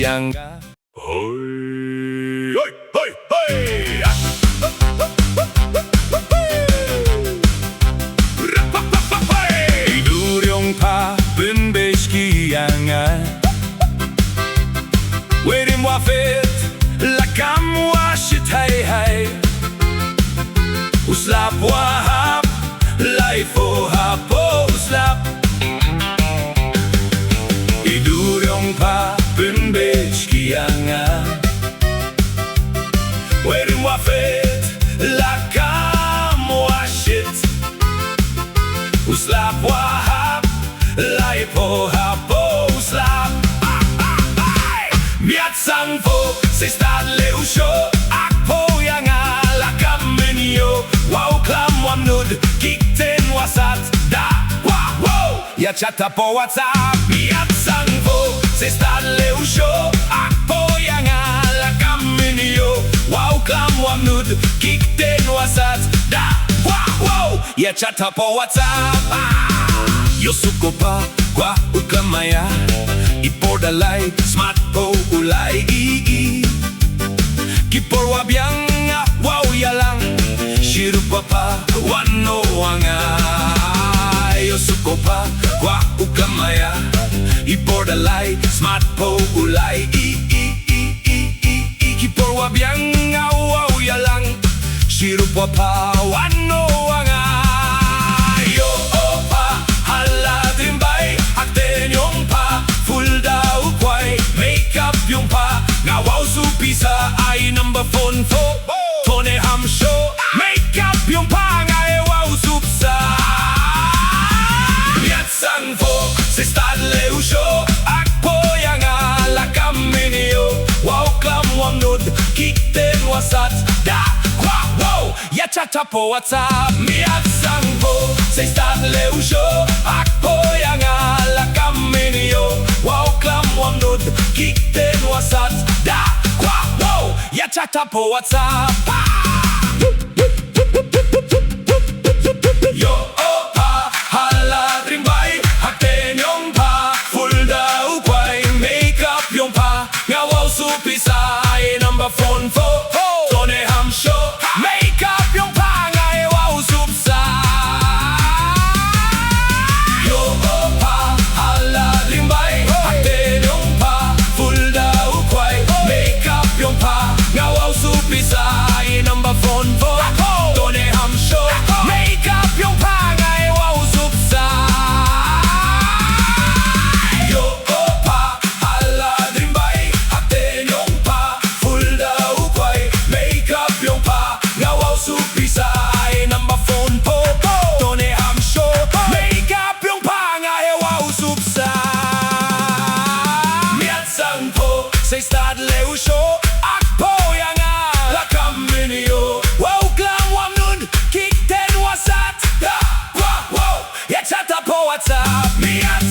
yang Hoy, hoy, hoy, hoy. Iduryong pa bunbeşkiyangan Werim wafet lakam washit hay hay Uslap wahap laifo hapo uslap Iduryong pa bunbeşkiyangan Werim wafet lakam washit Uslap wahap laifo hapo uslap Miat sangfo se stadle usho Akpo yang alakam menio Wow klam wamnud kikten wasat Da wow wow Ya chata po WhatsApp Miat sangfo se stadle usho Akpo yang alakam menio Wow klam wamnud kikten wasat Da wow wow Ya chata po WhatsApp Yo suko pa kwa ukamaya Ipordalay smart po ulay Kipor wabyang wow yalang Shirupa pa wano wanga Yosuko pa kwa ukamaya Ipordalay smart po ulay Kipor wabyang wow yalang Shirupa pa wano wanga Yo pa haladrin bay Akten yung pa full daw kway Make up yung pa Ngawaw supisa ay number phone fo Tone ham show Make up yung pa Ngawaw supsa Miat sang fo Se stadle usho Akpo yang alakam minio Wow klam wamnud Kikten wasat Da wow wow Ya chata po WhatsApp Miat sang fo Se stadle usho Akpo yang alakam minio Wow klam wamnud Kikten wasat Da wow wow Ya chata po WhatsApp Yo opa haladring bay Hakten yung pa Full daw kway Make up yung pa Ngawaw supisa ay number phone fo Tone ham show Make up yung pa Ngawaw supsa Yo opa haladring bay Hakten yung pa Full daw kway Make up yung pa Ngawaw supisa ay number phone fo Tone ham show Make up yung pa Ngawaw supsa Yo opa haladring bay Hakten yung pa Full daw kway Make up yung pa Ngawaw supisa ay number phone po Tone ham show Make up yung pa Ngawaw supsa Miat sang po Sa stadle usho Akpo yang alakam minio Wow klam wamnud Kikten wasat Da wow wow Ya chata po WhatsApp Miat